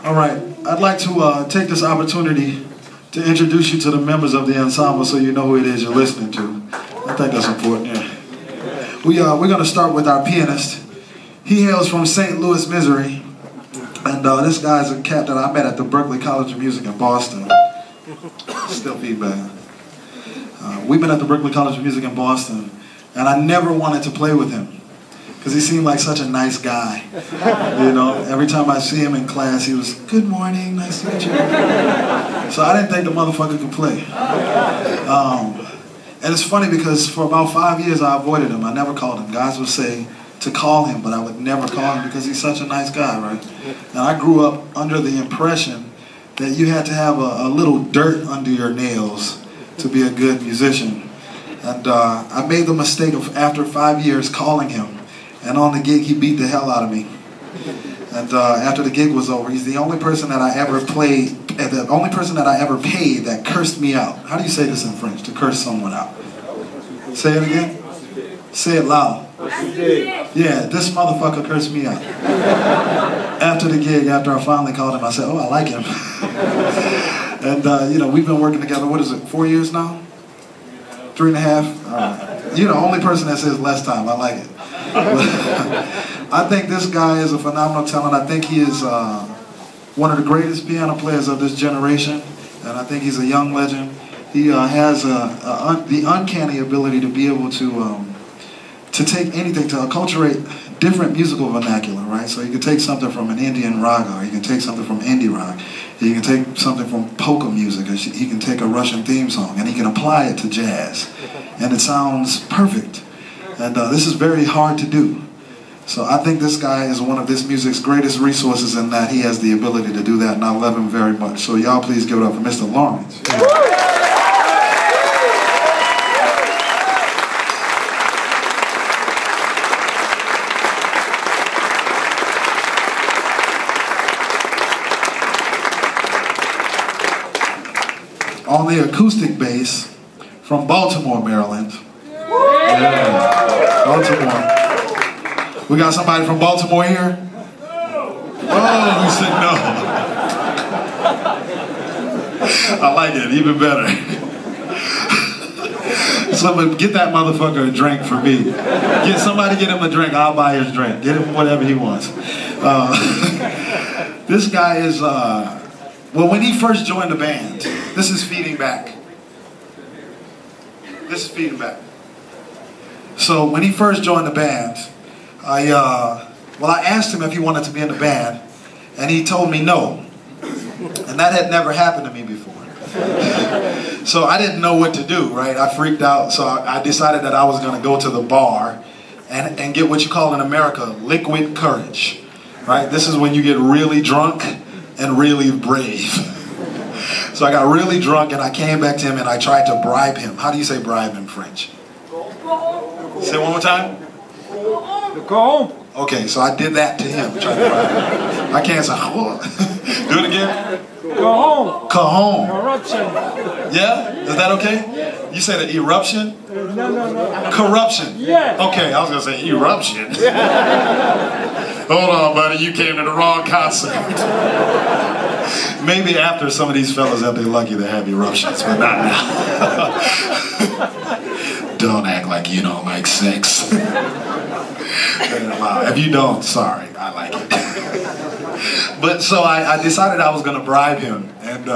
All right, I'd like to take this opportunity to introduce you to the members of the ensemble so you know who it is you're listening to. I think that's important, yeah. We're going to start with our pianist. He hails from St. Louis, Missouri. And this guy's a cat that I met at the Berklee College of Music in Boston. Still feedback. We've been at the Berklee College of Music in Boston, and I never wanted to play with him because he seemed like such a nice guy. You know, every time I see him in class, he was, "Good morning, nice to meet you." So I didn't think the motherfucker could play. And it's funny because for about 5 years I avoided him. I never called him. Guys would say to call him, but I would never call him because he's such a nice guy, right? And I grew up under the impression that you had to have a little dirt under your nails to be a good musician. And I made the mistake of, after 5 years, calling him. And on the gig, he beat the hell out of me. And after the gig was over, he's the only person that I ever played, the only person that I ever paid that cursed me out. How do you say this in French, to curse someone out? Say it again? Say it loud. Yeah, this motherfucker cursed me out. After the gig, after I finally called him, I said, "Oh, I like him." And, you know, we've been working together, what is it, 4 years now? 3.5? All right. You're the only person that says less time. I like it. I think this guy is a phenomenal talent. I think he is one of the greatest piano players of this generation, and I think he's a young legend. He has the uncanny ability to be able to take anything, to acculturate different musical vernacular, right? So you can take something from an Indian raga, or you can take something from indie rock, you can take something from polka music, or he can take a Russian theme song, and he can apply it to jazz, and it sounds perfect. And this is very hard to do. So I think this guy is one of this music's greatest resources in that he has the ability to do that, and I love him very much. So y'all please give it up for Mr. Lawrence. On the acoustic bass from Baltimore, Maryland. Yeah, Baltimore. We got somebody from Baltimore here? Oh, we said no. I like it, even better. Somebody get that motherfucker a drink for me. Somebody get him a drink, I'll buy his drink. Get him whatever he wants. This guy is, well, when he first joined the band, this is feeding back. This is feeding back. So when he first joined the band, I asked him if he wanted to be in the band, and he told me no. And that had never happened to me before. So I didn't know what to do, right? I freaked out, so I decided that I was going to go to the bar and get what you call in America liquid courage, right? This is when you get really drunk and really brave. So I got really drunk and I came back to him and I tried to bribe him. How do you say bribe in French? Say it one more time. Okay, so I did that to him. Tried to bribe him. I can't say. Do it again. Cajon. Corruption. Yeah? Is that okay? You said an eruption? No. Corruption. Yeah. Okay, I was gonna say eruption. Hold on, buddy. You came to the wrong concert. Maybe after some of these fellas that they're lucky to have eruptions, but not now. Don't act like you don't like sex. Wow. If you don't, sorry, I like it. But so I decided I was going to bribe him, and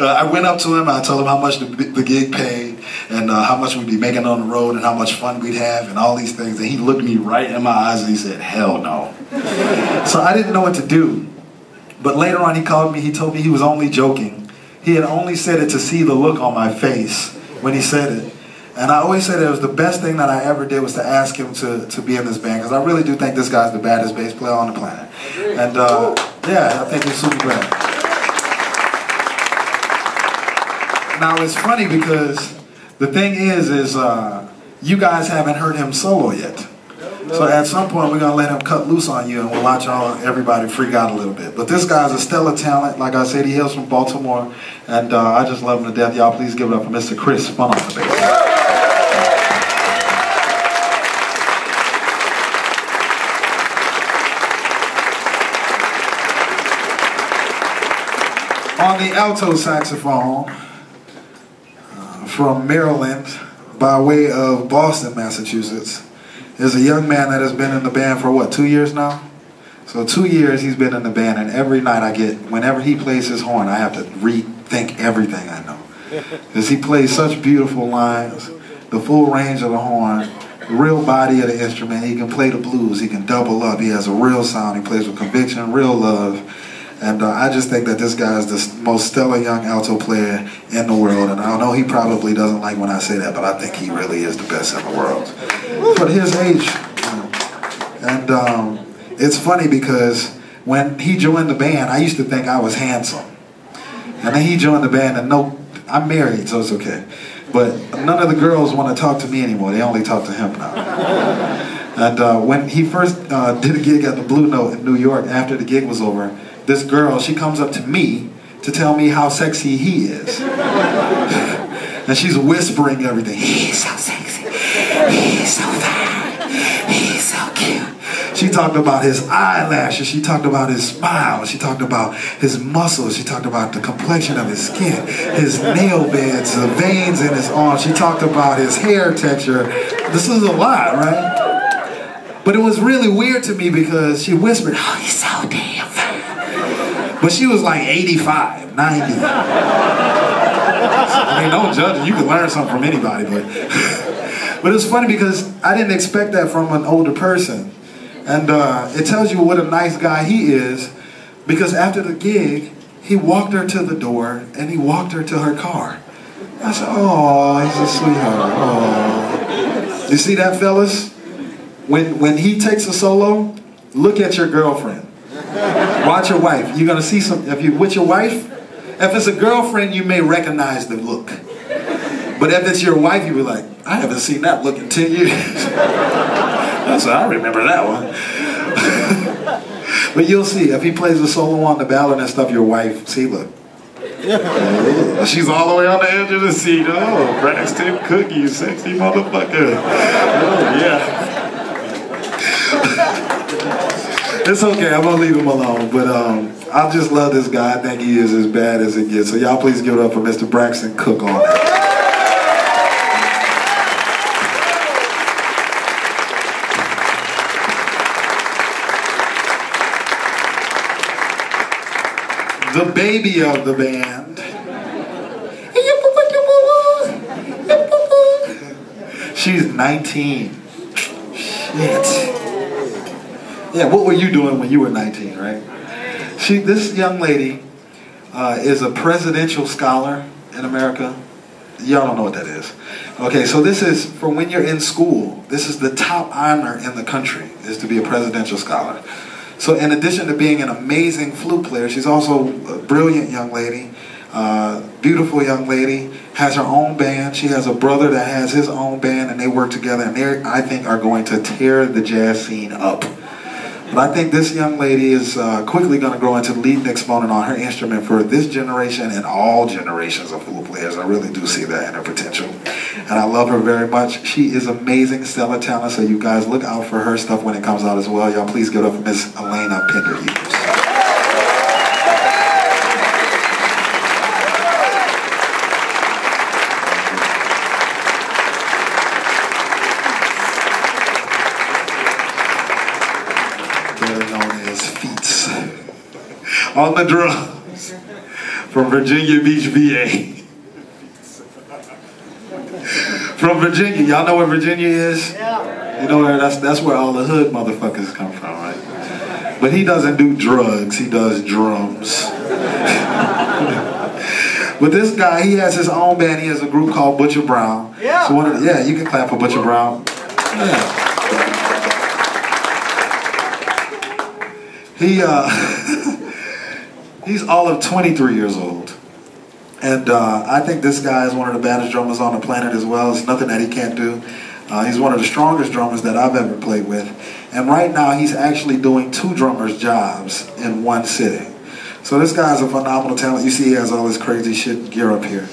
I went up to him. I told him how much the gig paid, and how much we'd be making on the road, and how much fun we'd have, and all these things. And he looked me right in my eyes and he said, "Hell no." So I didn't know what to do. But later on he called me, he told me he was only joking. He had only said it to see the look on my face when he said it. And I always said it was the best thing that I ever did was to ask him to be in this band, because I really do think this guy's the baddest bass player on the planet. And yeah, I think he's super great. Now it's funny because the thing is you guys haven't heard him solo yet. So at some point we're gonna let him cut loose on you, and we'll watch everybody freak out a little bit. But this guy's a stellar talent. Like I said, he hails from Baltimore, and I just love him to death. Y'all please give it up for Mr. Kris Funn on the bass. On the alto saxophone, from Maryland, by way of Boston, Massachusetts, is a young man that has been in the band for what, 2 years now? So 2 years he's been in the band, and every night whenever he plays his horn, I have to rethink everything I know. Because he plays such beautiful lines, the full range of the horn, the real body of the instrument. He can play the blues, he can double up, he has a real sound, he plays with conviction, real love. And I just think that this guy is the most stellar young alto player in the world. And I know he probably doesn't like when I say that, but I think he really is the best in the world. For his age. And it's funny because when he joined the band, I used to think I was handsome. And then he joined the band, and I'm married, so it's okay. But none of the girls want to talk to me anymore. They only talk to him now. And when he first did a gig at the Blue Note in New York, after the gig was over, this girl, she comes up to me to tell me how sexy he is. And she's whispering everything. He's so sexy. He's so fine. He's so cute. She talked about his eyelashes. She talked about his smile. She talked about his muscles. She talked about the complexion of his skin, his nail beds, the veins in his arms. She talked about his hair texture. This is a lot, right? But it was really weird to me because she whispered, oh, he's so damn fine. But she was like 85, 90. I mean, don't judge it. You can learn something from anybody. But it's funny because I didn't expect that from an older person. And it tells you what a nice guy he is, because after the gig, he walked her to the door and he walked her to her car. I said, oh, he's a sweetheart. Oh. You see that, fellas? When he takes a solo, look at your girlfriend. Watch your wife. You're going to see some, if you're with your wife, if it's a girlfriend, you may recognize the look. But if it's your wife, you'll be like, I haven't seen that look in 10 years. That's I remember that one. But you'll see, if he plays a solo on the ballad and stuff, your wife, see, look. Oh, she's all the way on the edge of the seat. Oh, Braxton Cook, you sexy motherfucker. Oh, yeah. It's okay, I'm gonna leave him alone, but I just love this guy. I think he is as bad as it gets. So y'all please give it up for Mr. Braxton Cook on that. The baby of the band. She's 19. Shit. Yeah, what were you doing when you were 19, right? This young lady is a presidential scholar in America. Y'all don't know what that is. Okay, so this is for when you're in school. This is the top honor in the country, is to be a presidential scholar. So in addition to being an amazing flute player, she's also a brilliant young lady, beautiful young lady, has her own band. She has a brother that has his own band, and they work together, and they, I think, are going to tear the jazz scene up. But I think this young lady is quickly going to grow into the leading exponent on her instrument for this generation and all generations of flute players. I really do see that in her potential. And I love her very much. She is amazing, stellar talent, so you guys look out for her stuff when it comes out as well. Y'all please give it up for Miss Elena Pender-Hughes. On the drums, from Virginia Beach, VA. From Virginia, y'all know where Virginia is? Yeah. You know where that's where all the hood motherfuckers come from, right? But he doesn't do drugs, he does drums. But this guy, he has his own band. He has a group called Butcher Brown. Yeah. So yeah, you can clap for Butcher Brown. Yeah. He's all of 23 years old. And I think this guy is one of the baddest drummers on the planet as well. There's nothing that he can't do. He's one of the strongest drummers that I've ever played with. And right now he's actually doing 2 drummers' jobs in one sitting. So this guy's a phenomenal talent. You see he has all this crazy shit gear up here.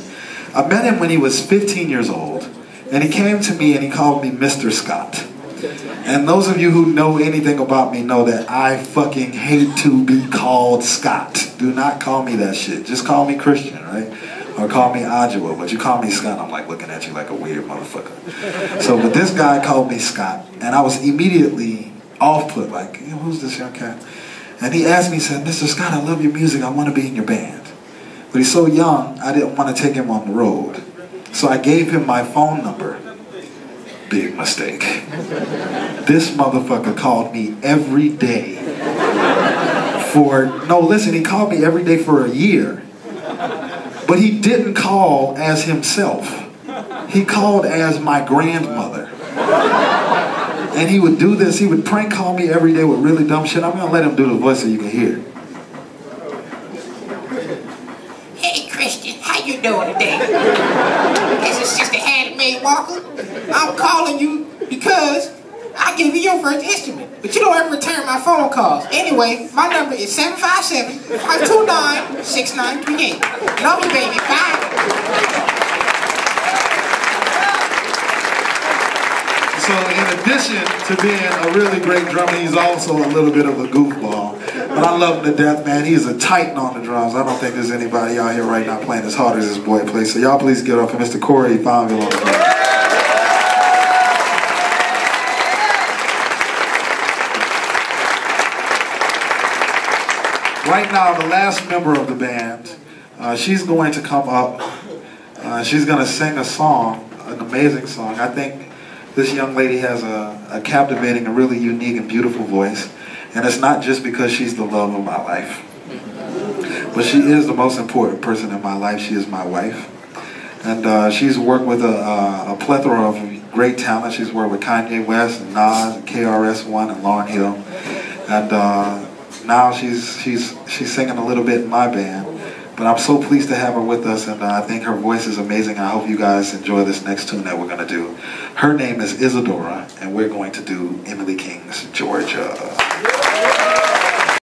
I met him when he was 15 years old. And he came to me and he called me Mr. Scott. And those of you who know anything about me know that I fucking hate to be called Scott. Do not call me that shit. Just call me Christian, right? Or call me Adjoa. But you call me Scott, I'm like looking at you like a weird motherfucker. So, but this guy called me Scott, and I was immediately off-put, like, who's this young cat? And he asked me, he said, Mr. Scott, I love your music, I want to be in your band. But he's so young, I didn't want to take him on the road. So I gave him my phone number. Big mistake. This motherfucker called me every day he called me every day for a year. But he didn't call as himself. He called as my grandmother. And he would do this, he would prank call me every day with really dumb shit. I'm gonna let him do the voice so you can hear. Hey Christian, how you doing today? This is Sister Handmaid Walker. I'm calling you because I gave you your first instrument, but you don't ever return my phone calls. Anyway, my number is 757-529-6938. Love you, baby. Bye. So in addition to being a really great drummer, he's also a little bit of a goofball. But I love him to death, man. He's a titan on the drums. I don't think there's anybody out here right now playing as hard as this boy plays. So y'all please give it up for Mr. Corey Fonville on the drums. Right now, the last member of the band, she's going to come up. She's going to sing a song, an amazing song. I think this young lady has a captivating, a really unique and beautiful voice. And it's not just because she's the love of my life, but she is the most important person in my life. She is my wife. And she's worked with a plethora of great talent. She's worked with Kanye West, and Nas, and KRS-One, and Lauryn Hill. And now she's singing a little bit in my band. But I'm so pleased to have her with us, and I think her voice is amazing. I hope you guys enjoy this next tune that we're going to do. Her name is Isadora, and we're going to do Emily King's Georgia.